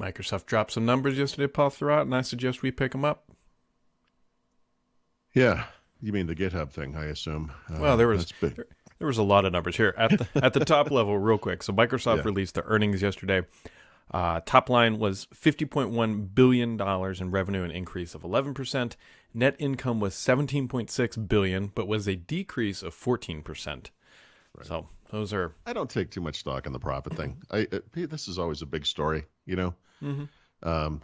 Microsoft dropped some numbers yesterday, Paul, throughout, and I suggest we pick them up. Yeah, you mean the GitHub thing, I assume. Well, there was That's big. there was a lot of numbers here at the top level, real quick. So Microsoft Yeah, released their earnings yesterday. Top line was $50.1 billion in revenue, an increase of 11%. Net income was $17.6 billion, but was a decrease of 14%. right. So those are. I don't take too much stock in the profit thing. This is always a big story, Mhm.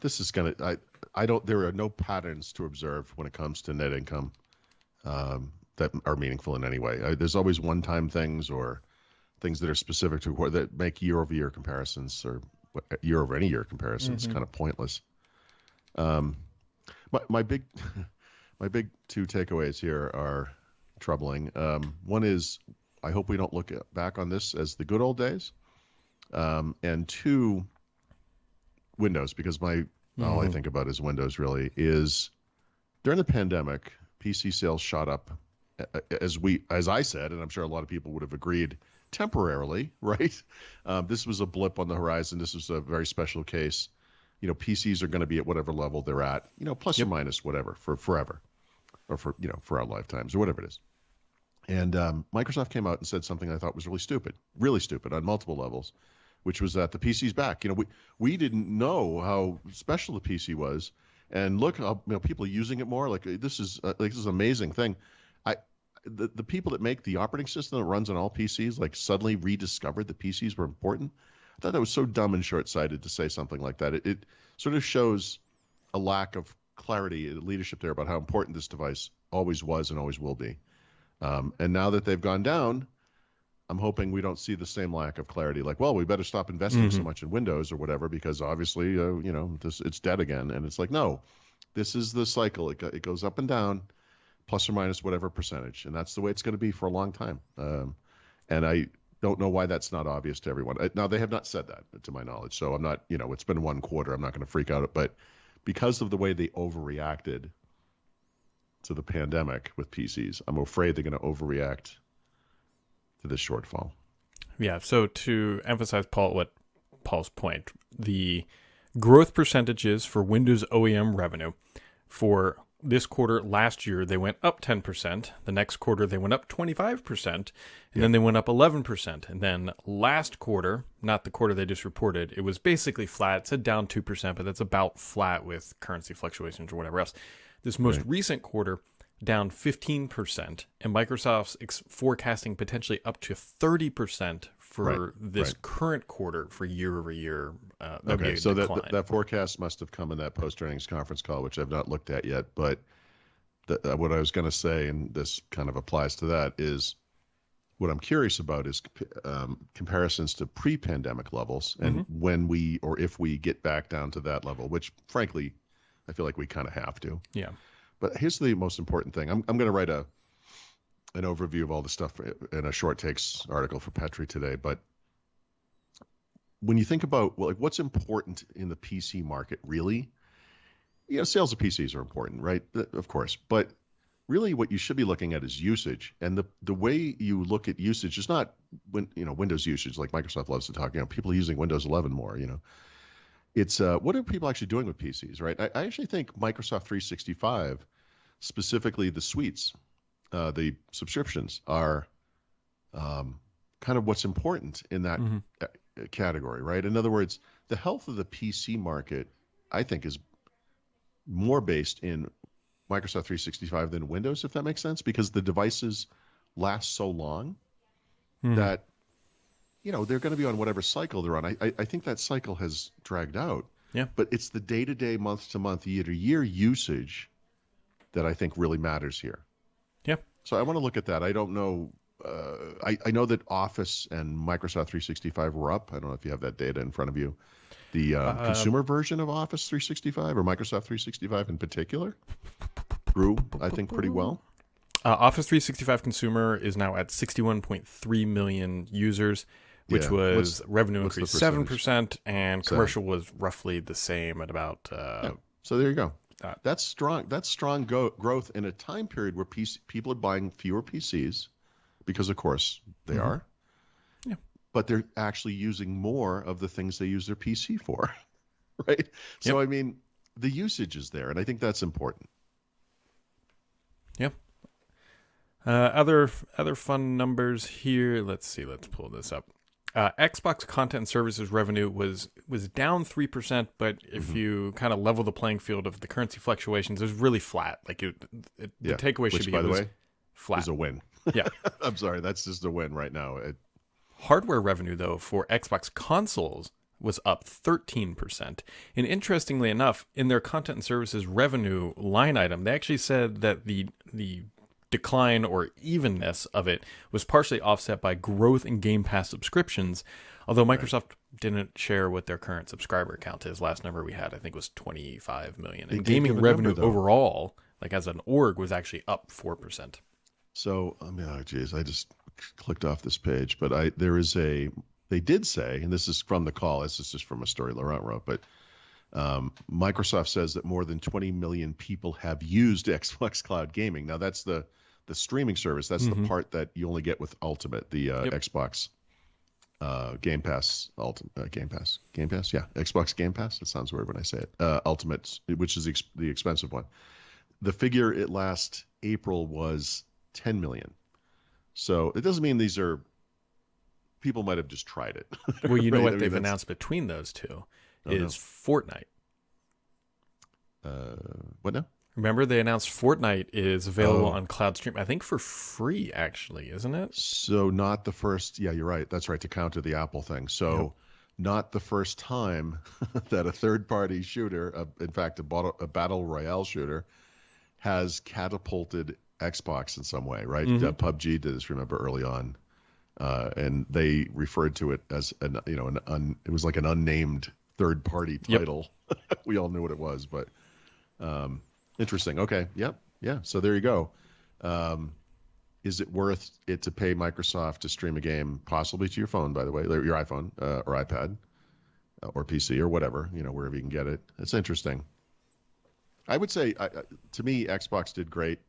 This is gonna. I don't. There are no patterns to observe when it comes to net income that are meaningful in any way. There's always one-time things or things that are specific to that make year-over-year comparisons or year-over-any-year comparisons Mhm. kind of pointless. Um, my big my big two takeaways here are troubling. One is I hope we don't look back on this as the good old days. And two, Windows, because all I Mhm. think about is Windows really is during the pandemic, PC sales shot up as I said, and I'm sure a lot of people would have agreed temporarily, right? This was a blip on the horizon. This was a very special case. PCs are going to be at whatever level they're at, plus or Yep. minus whatever for forever or for our lifetimes or whatever it is. And Microsoft came out and said something I thought was really stupid on multiple levels, which was that the PC's back. We didn't know how special the PC was, and look how people are using it more. Like this is an amazing thing. I the people that make the operating system that runs on all PCs like suddenly rediscovered the PCs were important. I thought that was so dumb and short-sighted to say something like that. It sort of shows a lack of clarity and leadership there about how important this device always was and always will be. And now that they've gone down, I'm hoping we don't see the same lack of clarity. Like, well, we better stop investing so Mhm. much in Windows or whatever because obviously, it's dead again. And it's like, no, this is the cycle. It goes up and down, plus or minus whatever percentage, and that's the way it's going to be for a long time. And I don't know why that's not obvious to everyone. Now they have not said that, to my knowledge. So I'm not, it's been one quarter. I'm not going to freak out. But because of the way they overreacted to the pandemic with PCs, I'm afraid they're going to overreact to this shortfall. Yeah. So to emphasize Paul's point, the growth percentages for Windows OEM revenue for this quarter last year, they went up 10%. The next quarter, they went up 25%. And Yeah. then they went up 11%. And then last quarter, not the quarter they just reported, it was basically flat. It said down 2%, but that's about flat with currency fluctuations or whatever else. This most Right. recent quarter, down 15%. And Microsoft's forecasting potentially up to 30% Right. for this Right. current quarter for year over year. That'd be Okay. a So decline. that forecast must have come in that post earnings conference call, which I've not looked at yet. But what I was going to say, and this kind of applies to that, is what I'm curious about is comparisons to pre-pandemic levels and Mm-hmm. when we or if we get back down to that level, which frankly, I feel like we kind of have to. Yeah. But here's the most important thing. I'm going to write an overview of all the stuff in a short takes article for Petri today. But when you think about what's important in the PC market, really, sales of PCs are important, right? Of course, but really, what you should be looking at is usage, and the way you look at usage is not Windows usage like Microsoft loves to talk. People are using Windows 11 more. It's what are people actually doing with PCs, right? I actually think Microsoft 365, specifically the suites, the subscriptions, are kind of what's important in that Mm-hmm. category, right? In other words, the health of the PC market, I think, is more based in Microsoft 365 than Windows, if that makes sense, because the devices last so long Mm-hmm. that they're going to be on whatever cycle they're on. I think that cycle has dragged out, Yeah. but it's the day-to-day, month-to-month, year-to-year usage that I think really matters here. Yeah. So I want to look at that. I don't know. I know that Office and Microsoft 365 were up. I don't know if you have that data in front of you. The Um, consumer version of Office 365 or Microsoft 365 in particular grew, I think, pretty well. Office 365 Consumer is now at 61.3 million users, which Yeah. was revenue What's the increased percentage? 7%, and 7. commercial was roughly the same at about. Yeah. So there you go. Uh, That's strong. That's strong growth in a time period where people are buying fewer PCs because, of course, they mhm. are, Yeah. but they're actually using more of the things they use their PC for. right? Yep. So I mean, the usage is there, and I think that's important. Yep. Other fun numbers here. Let's see. Let's pull this up. Xbox content and services revenue was down 3%, but if you kind of level the playing field of the currency fluctuations, it was really flat. Like the takeaway should be, by the way, flat. Is a win. Yeah. I'm sorry, that's just a win right now. Hardware revenue, though, for Xbox consoles was up 13%. And interestingly enough, in their content and services revenue line item, they actually said that the decline or evenness of it was partially offset by growth in Game Pass subscriptions, although Microsoft didn't share what their current subscriber count is. Last number we had, I think, was 25 million. And gaming revenue overall, like as an org, was actually up 4%. So, I mean, oh geez, I just clicked off this page, but they did say, and this is from the call, this is just from a story Laurent wrote, but Microsoft says that more than 20 million people have used Xbox Cloud Gaming. Now, that's the streaming service. That's the part that you only get with Ultimate, the Xbox Game Pass, Game Pass, yeah, Xbox Game Pass. It sounds weird when I say it. Ultimate, which is the expensive one. The figure at last April was 10 million. So it doesn't mean these are people might have just tried it. Well, you know what they've announced between those two is Fortnite. What now? Remember, they announced Fortnite is available on Cloud Stream, I think for free, actually, isn't it? So not the first, yeah, you're right. That's right, to counter the Apple thing. So not the first time that a third-party shooter, in fact, a battle royale shooter, has catapulted Xbox in some way, right? PUBG did this, remember, early on. And they referred to it as it was like an unnamed third-party title. We all knew what it was, but interesting. Okay, yeah. So there you go. Is it worth it to pay Microsoft to stream a game, possibly to your phone, by the way, your iPhone or iPad or PC or whatever, wherever you can get it? It's interesting. I would say, to me, Xbox did great.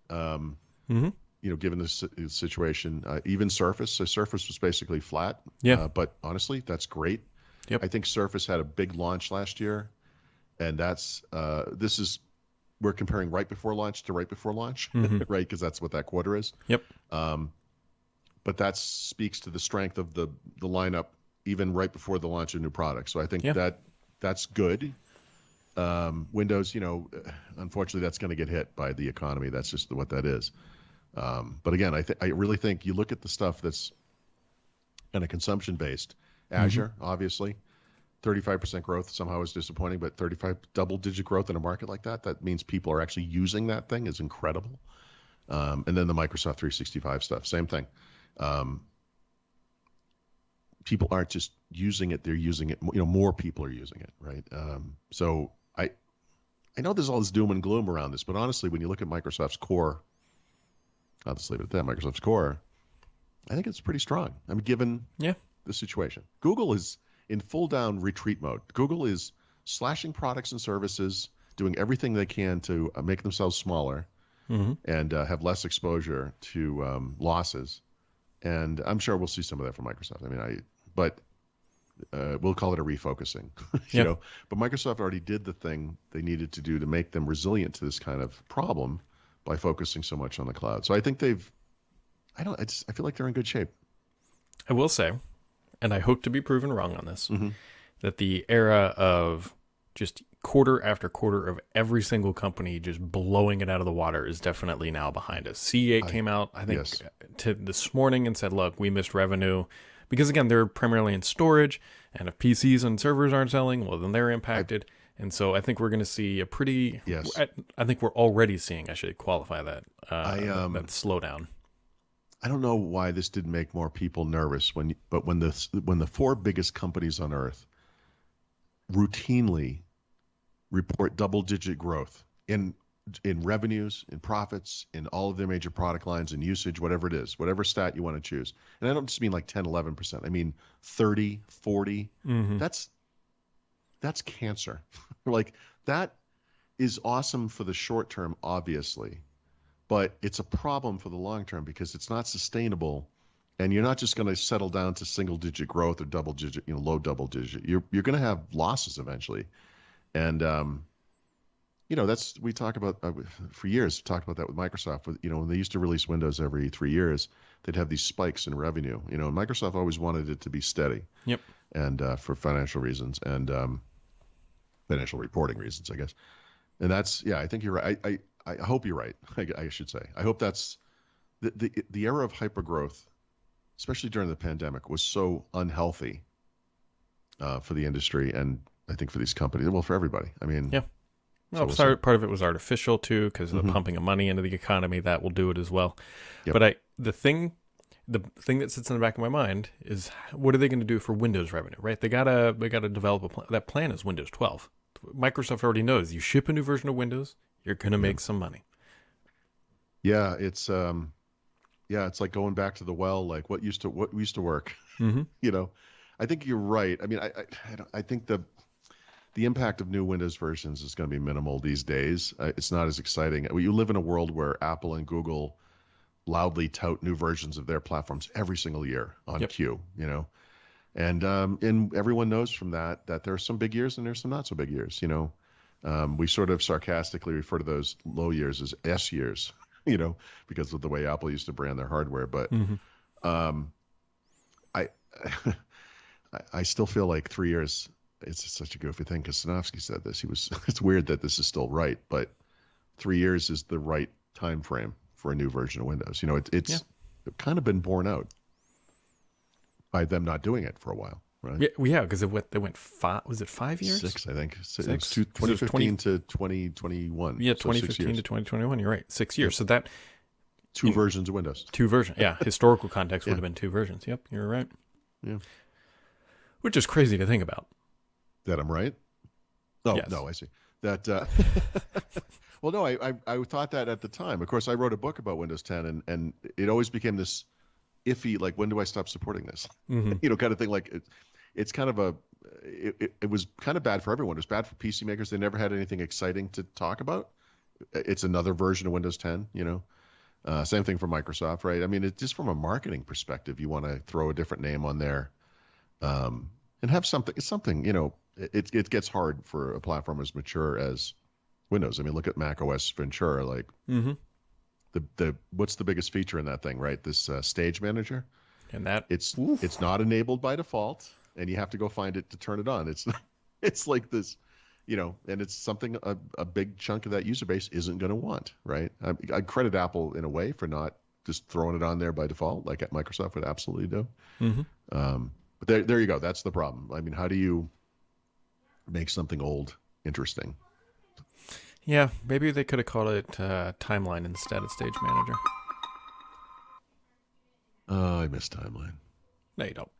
Given the situation, even Surface. So Surface was basically flat. Yeah. But honestly, that's great. Yep. I think Surface had a big launch last year, and we're comparing right before launch to right before launch, right? Because that's what that quarter is. Yep. But that speaks to the strength of the lineup, even right before the launch of new products. So I think that's good. Windows, unfortunately, that's going to get hit by the economy. That's just what that is. But again, I really think you look at the stuff that's kind of consumption based. Azure, obviously, 35% growth somehow is disappointing, but 35 double-digit growth in a market like that means people are actually using that thing is incredible. And then the Microsoft 365 stuff, same thing. People aren't just using it; they're using it. More people are using it, right? So I know there's all this doom and gloom around this, but honestly, when you look at Microsoft's core, I'll just leave it at that. Microsoft's core, I think it's pretty strong. I mean, given the situation, Google is in full down retreat mode. Google is slashing products and services, doing everything they can to make themselves smaller and have less exposure to losses. And I'm sure we'll see some of that from Microsoft. I mean, we'll call it a refocusing, But Microsoft already did the thing they needed to do to make them resilient to this kind of problem by focusing so much on the cloud. So I think I feel like they're in good shape. I will say, and I hope to be proven wrong on this, that the era of just quarter after quarter of every single company just blowing it out of the water is definitely now behind us. CA came out, I think, this morning and said, look, we missed revenue. Because, again, they're primarily in storage, and if PCs and servers aren't selling, well, then they're impacted. And so I think we're going to see I think we're already seeing, I should qualify that, that slowdown. I don't know why this didn't make more people nervous, when the four biggest companies on Earth routinely report double-digit growth in revenues, in profits, in all of their major product lines, in usage, whatever it is, whatever stat you want to choose. And I don't just mean like 10, 11%. I mean 30, 40. That's cancer. Like, that is awesome for the short term, obviously, but it's a problem for the long term because it's not sustainable, and you're not just going to settle down to single-digit growth or double-digit, low double-digit. You're going to have losses eventually. And that's we talk about for years. Talked about that with Microsoft. When they used to release Windows every 3 years, they'd have these spikes in revenue. And Microsoft always wanted it to be steady. Yep. And for financial reasons and financial reporting reasons, I guess. And that's I think you're right. I hope you're right. I should say. I hope that's the era of hypergrowth, especially during the pandemic, was so unhealthy for the industry and I think for these companies. Well, for everybody. I mean, yeah. Well, part of it was artificial too, because of the pumping of money into the economy. That will do it as well. Yep. But the thing that sits in the back of my mind is, what are they going to do for Windows revenue? Right? They gotta develop a plan. That plan is Windows 12. Microsoft already knows you ship a new version of Windows, you're going to make some money. Yeah, it's it's like going back to the well, like what used to work. Mm-hmm. I think you're right. I mean, I think the impact of new Windows versions is going to be minimal these days. It's not as exciting. You live in a world where Apple and Google loudly tout new versions of their platforms every single year on cue, and everyone knows from that there are some big years and there's some not so big years. We sort of sarcastically refer to those low years as S years, because of the way Apple used to brand their hardware. But I still feel like 3 years. It's such a goofy thing because Sanofsky said this. It's weird that this is still right, but 3 years is the right time frame for a new version of Windows. It's kind of been borne out by them not doing it for a while, right? Yeah, because they went 5. Was it 5 years? 6, I think. 6. 2015 to 2021. Yeah, 2015 to 2021. You're right. 6 years. So that 2 versions of Windows. 2 versions. Yeah, historical context would have been 2 versions. Yep, you're right. Yeah, which is crazy to think about. That I'm right? Oh, yes. No, I see. That, well, no, I thought that at the time. Of course, I wrote a book about Windows 10, and it always became this iffy, like, when do I stop supporting this? Mm-hmm. Kind of thing. Like, it's kind of it was kind of bad for everyone. It was bad for PC makers. They never had anything exciting to talk about. It's another version of Windows 10, Same thing for Microsoft, right? I mean, it's just from a marketing perspective, you want to throw a different name on there and have something. It's something, It gets hard for a platform as mature as Windows. I mean, look at Mac OS Ventura. Like, the what's the biggest feature in that thing, right? This Stage Manager, and that it's not enabled by default, and you have to go find it to turn it on. It's like this, and it's something a big chunk of that user base isn't going to want, right? I credit Apple in a way for not just throwing it on there by default, like Microsoft would absolutely do. But there you go. That's the problem. I mean, how do you make something old interesting? Yeah, maybe they could have called it Timeline instead of Stage Manager. Oh, I miss Timeline. No, you don't.